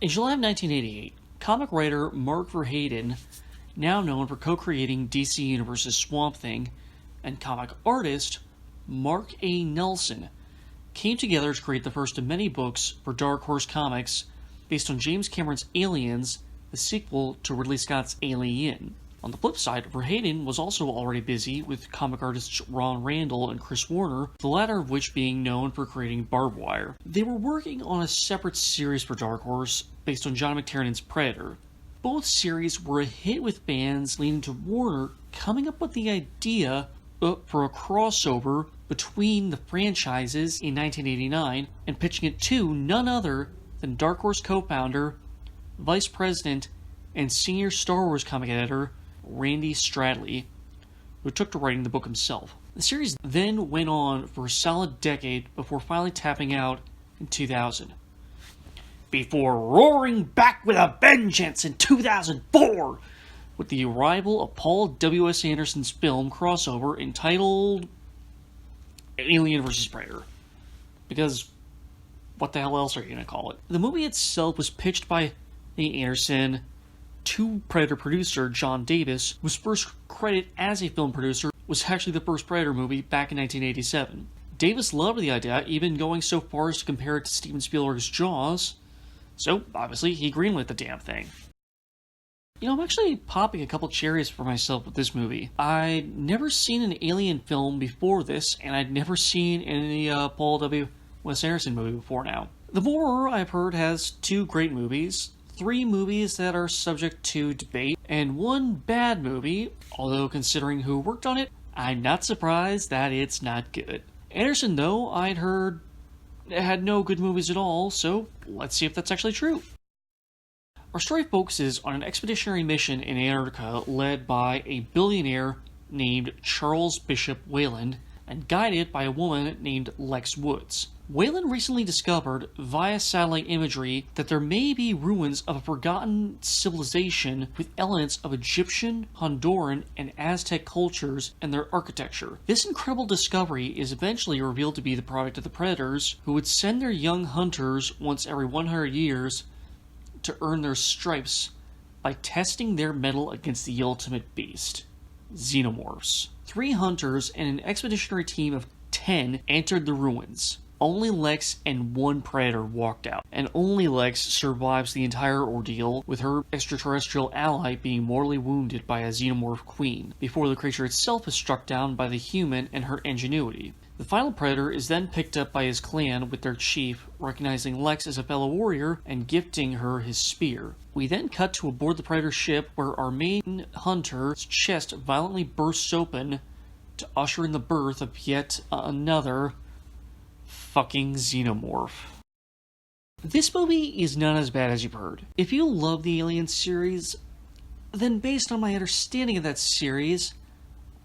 In July of 1988, comic writer Mark Verheiden, now known for co-creating DC Universe's Swamp Thing, and comic artist Mark A. Nelson came together to create the first of many books for Dark Horse Comics based on James Cameron's Aliens, the sequel to Ridley Scott's Alien. On the flip side, Verheiden was also already busy with comic artists Ron Randall and Chris Warner, the latter of which being known for creating Barbed Wire. They were working on a separate series for Dark Horse based on John McTiernan's Predator. Both series were a hit with fans, leading to Warner coming up with the idea for a crossover between the franchises in 1989 and pitching it to none other than Dark Horse co-founder, vice president, and senior Star Wars comic editor Randy Stradley, who took to writing the book himself. The series then went on for a solid decade before finally tapping out in 2000. Before roaring back with a vengeance in 2004 with the arrival of Paul W.S. Anderson's film crossover entitled Alien vs. Predator. Because what the hell else are you going to call it? The movie itself was pitched by Anderson to Predator producer John Davis, whose first credit as a film producer was actually the first Predator movie back in 1987. Davis loved the idea, even going so far as to compare it to Steven Spielberg's Jaws, so obviously he greenlit the damn thing. You know, I'm actually popping a couple cherries for myself with this movie. I'd never seen an Alien film before this, and I'd never seen any Paul W.S. Anderson movie before now. The Borer, I've heard, has 2 great movies, 3 movies that are subject to debate, and 1 bad movie, although considering who worked on it, I'm not surprised that it's not good. Anderson, though, I'd heard had no good movies at all, so let's see if that's actually true. Our story focuses on an expeditionary mission in Antarctica led by a billionaire named Charles Bishop Wayland and guided by a woman named Lex Woods. Wayland recently discovered, via satellite imagery, that there may be ruins of a forgotten civilization with elements of Egyptian, Honduran, and Aztec cultures and their architecture. This incredible discovery is eventually revealed to be the product of the Predators, who would send their young hunters once every 100 years to earn their stripes by testing their mettle against the ultimate beast, Xenomorphs. 3 hunters and an expeditionary team of 10 entered the ruins. Only Lex and 1 Predator walked out, and only Lex survives the entire ordeal, with her extraterrestrial ally being mortally wounded by a Xenomorph queen, before the creature itself is struck down by the human and her ingenuity. The final Predator is then picked up by his clan with their chief, recognizing Lex as a fellow warrior and gifting her his spear. We then cut to aboard the Predator ship, where our main hunter's chest violently bursts open to usher in the birth of yet another fucking Xenomorph. This movie is not as bad as you've heard. If you love the Alien series, then based on my understanding of that series,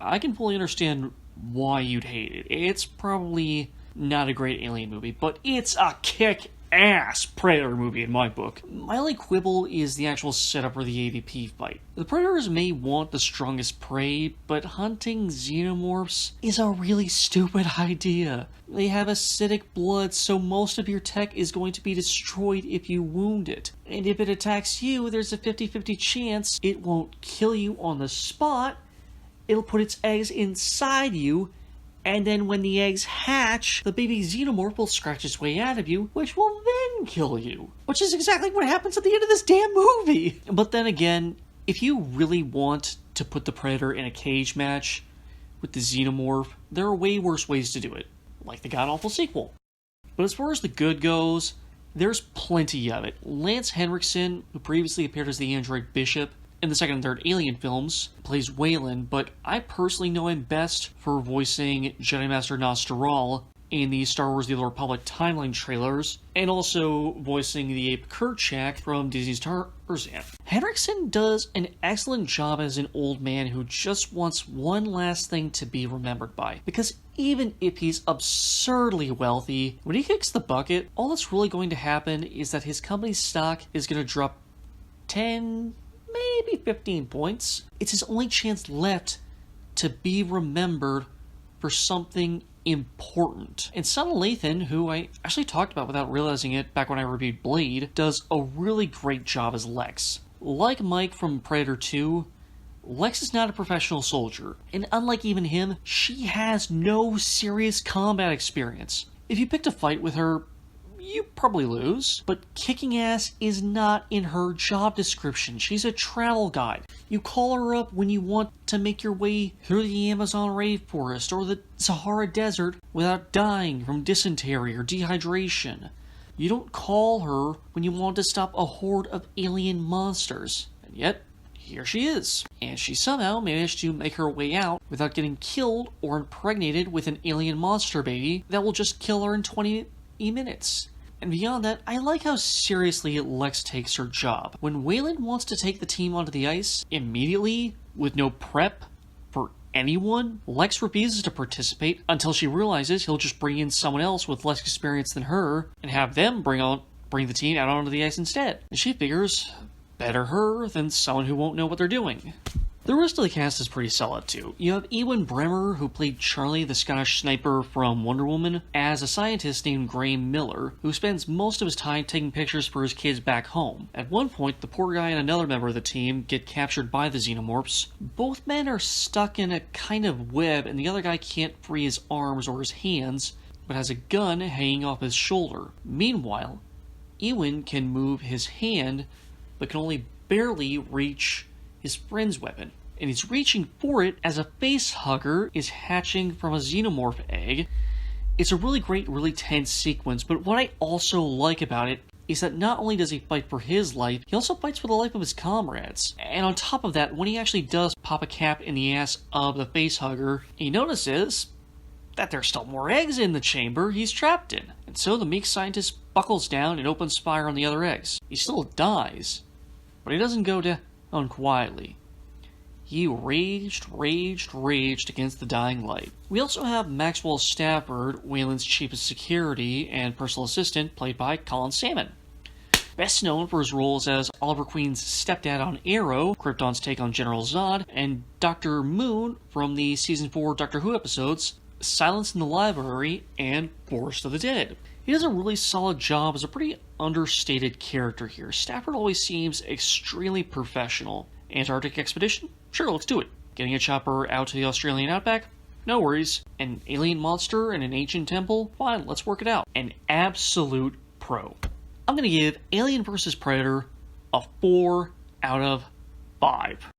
I can fully understand why you'd hate it. It's probably not a great Alien movie, but it's a kick-ass Predator movie in my book. My only quibble is the actual setup for the AVP fight. The Predators may want the strongest prey, but hunting Xenomorphs is a really stupid idea. They have acidic blood, so most of your tech is going to be destroyed if you wound it. And if it attacks you, there's a 50-50 chance it won't kill you on the spot. It'll put its eggs inside you, and then when the eggs hatch, the baby Xenomorph will scratch its way out of you, which will then kill you. Which is exactly what happens at the end of this damn movie! But then again, if you really want to put the Predator in a cage match with the Xenomorph, there are way worse ways to do it, like the god-awful sequel. But as far as the good goes, there's plenty of it. Lance Henriksen, who previously appeared as the android Bishop in the second and third Alien films, plays Wayland, but I personally know him best for voicing Jedi Master Nostaral in the Star Wars The Old Republic timeline trailers, and also voicing the ape Kerchak from Disney's Tarzan. Henriksen does an excellent job as an old man who just wants one last thing to be remembered by, because even if he's absurdly wealthy, when he kicks the bucket, all that's really going to happen is that his company's stock is going to drop 10, maybe 15 points. It's his only chance left to be remembered for something important. And Sana Lathan, who I actually talked about without realizing it back when I reviewed Blade, does a really great job as Lex. Like Mike from Predator 2, Lex is not a professional soldier, and unlike even him, she has no serious combat experience. If you picked a fight with her, you probably lose, but kicking ass is not in her job description. She's a travel guide. You call her up when you want to make your way through the Amazon rainforest or the Sahara Desert without dying from dysentery or dehydration. You don't call her when you want to stop a horde of alien monsters. And yet, here she is. And she somehow managed to make her way out without getting killed or impregnated with an alien monster baby that will just kill her in 20 minutes. And beyond that, I like how seriously Lex takes her job. When Wayland wants to take the team onto the ice, immediately, with no prep for anyone, Lex refuses to participate until she realizes he'll just bring in someone else with less experience than her and have them bring the team out onto the ice instead. And she figures, better her than someone who won't know what they're doing. The rest of the cast is pretty solid too. You have Ewan Bremer, who played Charlie, the Scottish sniper from Wonder Woman, as a scientist named Graham Miller, who spends most of his time taking pictures for his kids back home. At one point, the poor guy and another member of the team get captured by the Xenomorphs. Both men are stuck in a kind of web, and the other guy can't free his arms or his hands, but has a gun hanging off his shoulder. Meanwhile, Ewan can move his hand, but can only barely reach his friend's weapon, and he's reaching for it as a face hugger is hatching from a xenomorph egg. It's a really great, really tense sequence, but what I also like about it is that not only does he fight for his life, he also fights for the life of his comrades. And on top of that, when he actually does pop a cap in the ass of the face hugger, he notices that there's still more eggs in the chamber he's trapped in. And so the meek scientist buckles down and opens fire on the other eggs. He still dies, but he doesn't go down quietly. He raged against the dying light. We also have Maxwell Stafford, Wayland's chief of security and personal assistant, played by Colin Salmon. Best known for his roles as Oliver Queen's stepdad on Arrow, Krypton's take on General Zod, and Dr. Moon from the Season 4 Doctor Who episodes Silence in the Library and Forest of the Dead. He does a really solid job as a pretty understated character here. Stafford always seems extremely professional. Antarctic expedition? Sure, let's do it. Getting a chopper out to the Australian outback? No worries. An alien monster in an ancient temple? Fine, let's work it out. An absolute pro. I'm gonna give Alien vs. Predator a 4 out of 5.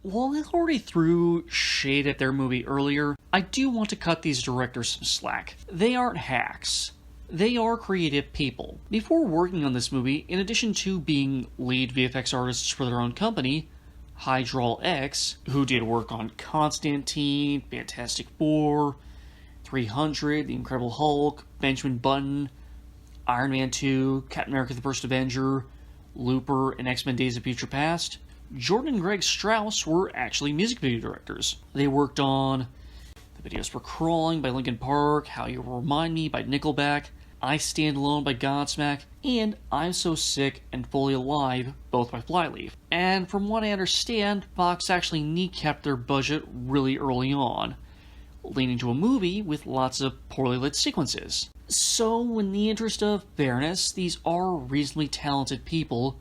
While I already threw shade at their movie earlier, I do want to cut these directors some slack. They aren't hacks. They are creative people. Before working on this movie, in addition to being lead VFX artists for their own company, Hydral X, who did work on Constantine, Fantastic Four, 300, The Incredible Hulk, Benjamin Button, Iron Man 2, Captain America the First Avenger, Looper, and X-Men Days of Future Past, Jordan and Greg Strauss were actually music video directors. They worked on The Videos for Crawling by Linkin Park, How You Remind Me by Nickelback, I Stand Alone by Godsmack, and I'm So Sick and Fully Alive, both by Flyleaf. And from what I understand, Fox actually kneecapped their budget really early on, leading to a movie with lots of poorly lit sequences. So, in the interest of fairness, these are reasonably talented people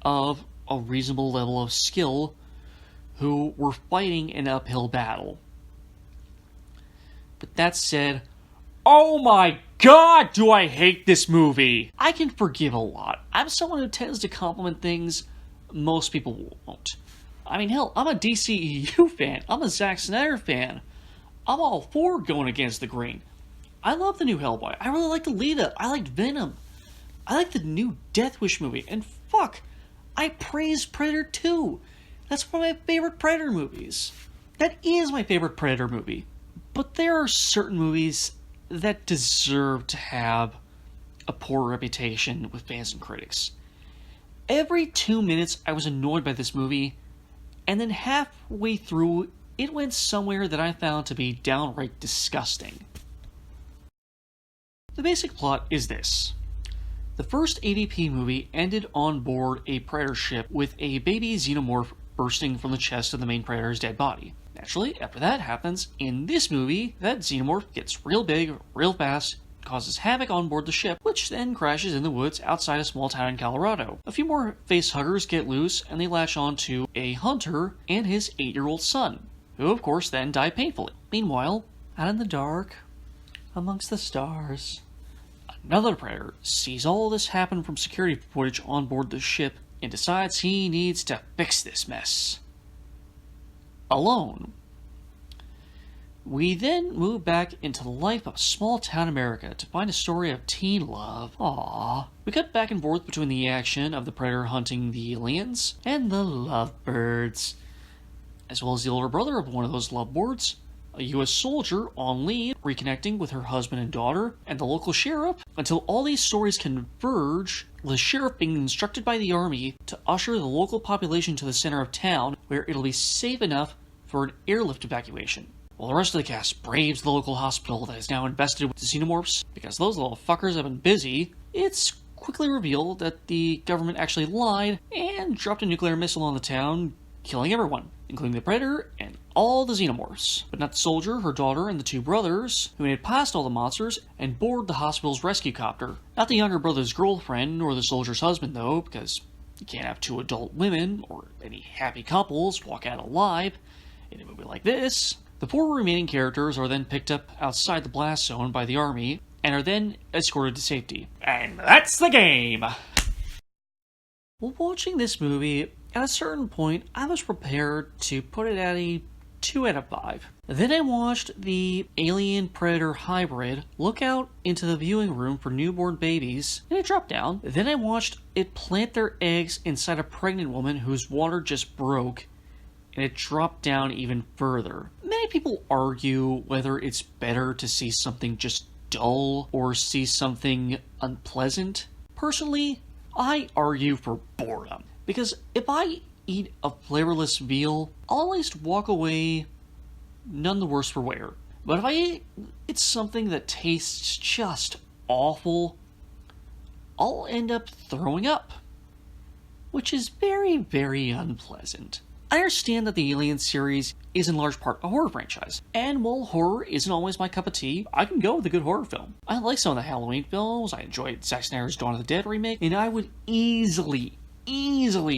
of a reasonable level of skill who were fighting an uphill battle. But that said, oh my god, do I hate this movie! I can forgive a lot. I'm someone who tends to compliment things most people won't. I mean, hell, I'm a DCEU fan. I'm a Zack Snyder fan. I'm all for going against the grain. I love the new Hellboy. I really like Alita. I liked Venom. I like the new Death Wish movie. And fuck, I praise Predator 2. That's one of my favorite Predator movies. That is my favorite Predator movie. But there are certain movies that deserve to have a poor reputation with fans and critics. Every 2 minutes I was annoyed by this movie, and then halfway through it went somewhere that I found to be downright disgusting. The basic plot is this. The first AVP movie ended on board a Predator ship with a baby xenomorph bursting from the chest of the main Predator's dead body. Naturally, after that happens, in this movie, that Xenomorph gets real big, real fast, causes havoc on board the ship, which then crashes in the woods outside a small town in Colorado. A few more facehuggers get loose, and they latch on to a hunter and his 8-year-old son, who of course then die painfully. Meanwhile, out in the dark, amongst the stars, another predator sees all this happen from security footage on board the ship and decides he needs to fix this mess. Alone. We then move back into the life of small town America to find a story of teen love. Aww. We cut back and forth between the action of the predator hunting the aliens and the lovebirds, as well as the older brother of one of those lovebirds, a U.S. soldier on leave, reconnecting with her husband and daughter, and the local sheriff, until all these stories converge, with the sheriff being instructed by the army to usher the local population to the center of town, where it'll be safe enough for an airlift evacuation. While the rest of the cast braves the local hospital that is now infested with the Xenomorphs, because those little fuckers have been busy, it's quickly revealed that the government actually lied and dropped a nuclear missile on the town, killing everyone, including the Predator and all the Xenomorphs. But not the soldier, her daughter, and the two brothers, who made it past all the monsters and board the hospital's rescue copter. Not the younger brother's girlfriend or the soldier's husband, though, because you can't have two adult women or any happy couples walk out alive in a movie like this. The 4 remaining characters are then picked up outside the blast zone by the army and are then escorted to safety. And that's the game! While watching this movie, at a certain point, I was prepared to put it at a 2 out of 5. Then I watched the Alien Predator hybrid look out into the viewing room for newborn babies, and it dropped down. Then I watched it plant their eggs inside a pregnant woman whose water just broke, and it dropped down even further. Many people argue whether it's better to see something just dull or see something unpleasant. Personally, I argue for boredom. Because if I eat a flavorless meal, I'll at least walk away none the worse for wear. But if I eat something that tastes just awful, I'll end up throwing up. Which is very, very unpleasant. I understand that the Alien series is in large part a horror franchise, and while horror isn't always my cup of tea, I can go with a good horror film. I like some of the Halloween films, I enjoyed Zack Snyder's Dawn of the Dead remake, and I would easily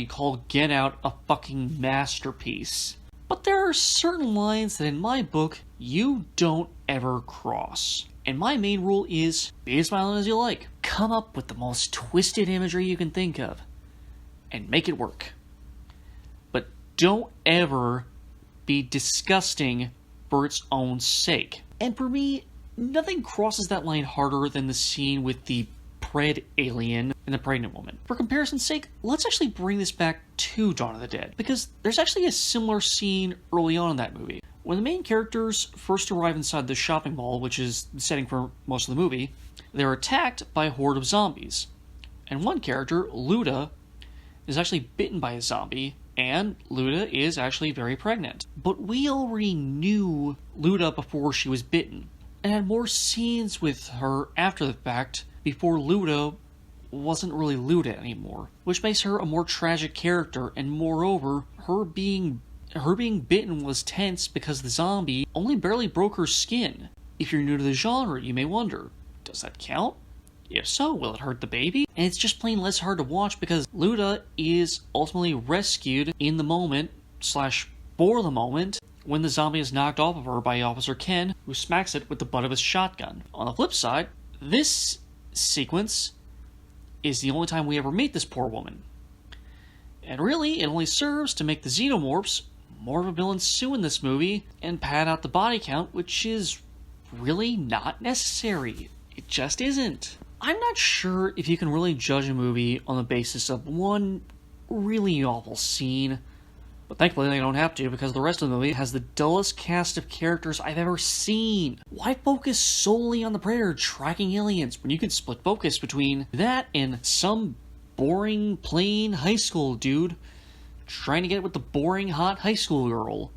call Get Out a fucking masterpiece. But there are certain lines that in my book, you don't ever cross. And my main rule is, be as violent as you like. Come up with the most twisted imagery you can think of, and make it work. Don't ever be disgusting for its own sake. And for me, nothing crosses that line harder than the scene with the pred alien and the pregnant woman. For comparison's sake, let's actually bring this back to Dawn of the Dead, because there's actually a similar scene early on in that movie. When the main characters first arrive inside the shopping mall, which is the setting for most of the movie, they're attacked by a horde of zombies. And one character, Luda, is actually bitten by a zombie, and Luda is actually very pregnant. But we already knew Luda before she was bitten, and had more scenes with her after the fact, before Luda wasn't really Luda anymore, which makes her a more tragic character, and moreover, her being bitten was tense because the zombie only barely broke her skin. If you're new to the genre, you may wonder, does that count? If so, will it hurt the baby? And it's just plain less hard to watch because Luda is ultimately rescued in the moment, / for the moment, when the zombie is knocked off of her by Officer Ken, who smacks it with the butt of his shotgun. On the flip side, this sequence is the only time we ever meet this poor woman. And really, it only serves to make the Xenomorphs more of a villain Sue in this movie, and pad out the body count, which is really not necessary. It just isn't. I'm not sure if you can really judge a movie on the basis of one really awful scene, but thankfully they don't have to because the rest of the movie has the dullest cast of characters I've ever seen. Why focus solely on the Predator tracking aliens when you can split focus between that and some boring, plain high school dude trying to get with the boring, hot high school girl?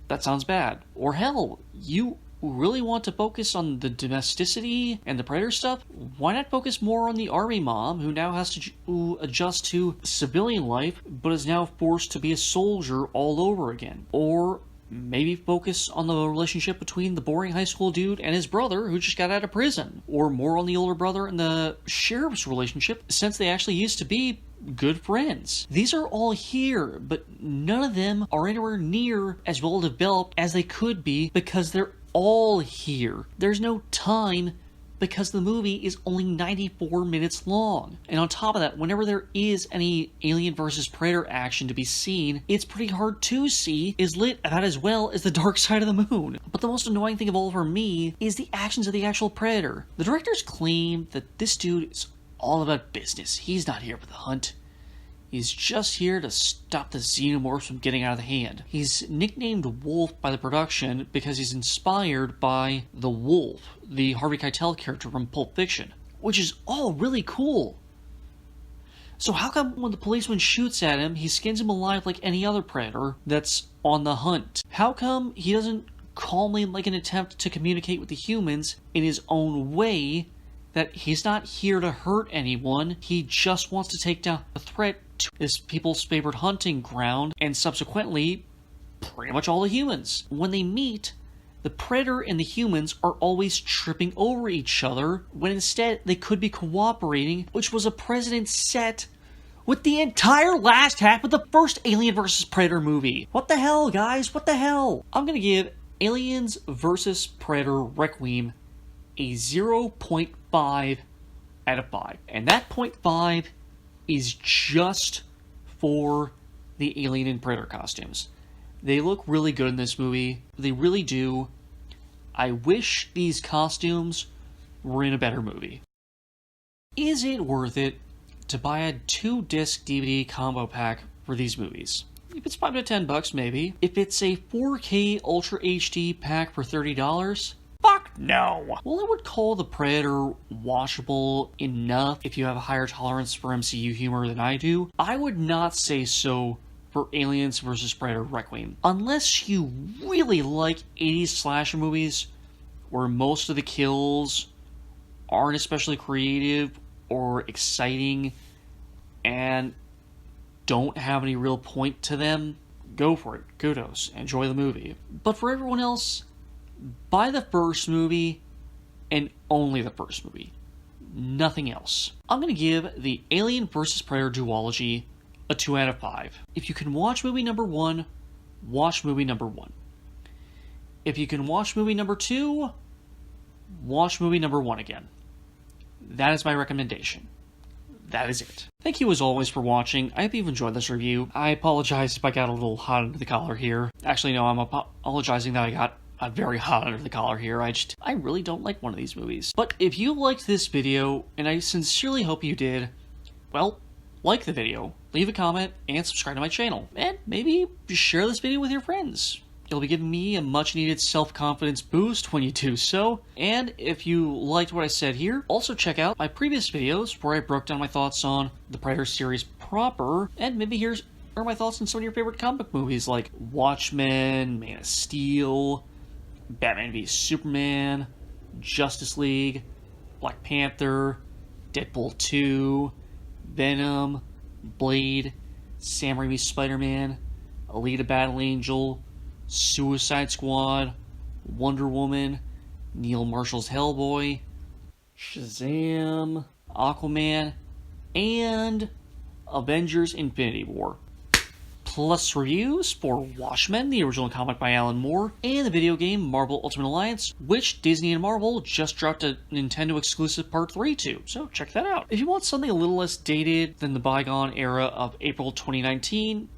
That sounds bad. Or hell, you really want to focus on the domesticity and the Predator stuff? Why not focus more on the army mom who now has to adjust to civilian life but is now forced to be a soldier all over again? Or maybe focus on the relationship between the boring high school dude and his brother who just got out of prison, or more on the older brother and the sheriff's relationship, since they actually used to be good friends. These are all here, but none of them are anywhere near as well developed as they could be because they're all here. There's no time because the movie is only 94 minutes long. And on top of that, whenever there is any Alien vs. Predator action to be seen, it's pretty hard to see, is lit about as well as the dark side of the moon. But the most annoying thing of all for me is the actions of the actual Predator. The directors claim that this dude is all about business. He's not here for the hunt. He's just here to stop the Xenomorphs from getting out of the hand. He's nicknamed Wolf by the production because he's inspired by the Wolf, the Harvey Keitel character from Pulp Fiction, which is all really cool. So how come when the policeman shoots at him, he skins him alive like any other predator that's on the hunt? How come he doesn't calmly make an attempt to communicate with the humans in his own way, that he's not here to hurt anyone, he just wants to take down the threat to his people's favorite hunting ground, and subsequently, pretty much all the humans. When they meet, the predator and the humans are always tripping over each other, when instead they could be cooperating, which was a precedent set with the entire last half of the first Alien vs. Predator movie. What the hell, guys? What the hell? I'm gonna give Aliens vs. Predator Requiem a 0.5 out of 5. And that 0.5 is just for the Alien and Predator costumes. They look really good in this movie. They really do. I wish these costumes were in a better movie. Is it worth it to buy a 2-disc DVD combo pack for these movies? If it's $5 to $10, maybe. If it's a 4K Ultra HD pack for $30, fuck no! Well, I would call the Predator watchable enough if you have a higher tolerance for MCU humor than I do. I would not say so for Aliens vs. Predator Requiem. Unless you really like 80s slasher movies, where most of the kills aren't especially creative or exciting, and don't have any real point to them, go for it. Kudos. Enjoy the movie. But for everyone else, buy the first movie, and only the first movie. Nothing else. I'm going to give the Alien vs. Predator duology a 2 out of 5. If you can watch movie number 1, watch movie number 1. If you can watch movie number 2, watch movie number 1 again. That is my recommendation. That is it. Thank you as always for watching. I hope you've enjoyed this review. I apologize if I got a little hot under the collar here. Actually, no, I'm apologizing that I got very hot under the collar here. I really don't like one of these movies. But if you liked this video, and I sincerely hope you did, well, like the video, leave a comment, and subscribe to my channel. And maybe share this video with your friends. You'll be giving me a much-needed self-confidence boost when you do so. And if you liked what I said here, also check out my previous videos where I broke down my thoughts on the Predator series proper, and maybe here are my thoughts on some of your favorite comic book movies like Watchmen, Man of Steel, Batman v Superman, Justice League, Black Panther, Deadpool 2, Venom, Blade, Sam Raimi's Spider-Man, Alita Battle Angel, Suicide Squad, Wonder Woman, Neil Marshall's Hellboy, Shazam, Aquaman, and Avengers Infinity War. Plus reviews for Watchmen, the original comic by Alan Moore, and the video game Marvel Ultimate Alliance, which Disney and Marvel just dropped a Nintendo exclusive Part 3 to, so check that out. If you want something a little less dated than the bygone era of April 2019,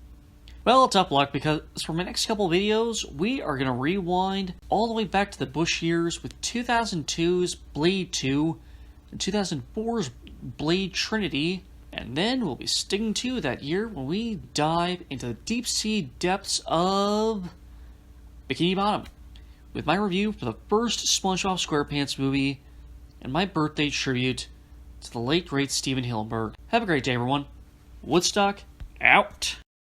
well, tough luck, because for my next couple videos, we are going to rewind all the way back to the Bush years with 2002's Blade 2 and 2004's Blade Trinity, and then we'll be sticking to that year when we dive into the deep sea depths of Bikini Bottom with my review for the first SpongeBob SquarePants movie and my birthday tribute to the late great Steven Hillenburg. Have a great day, everyone. Woodstock, out.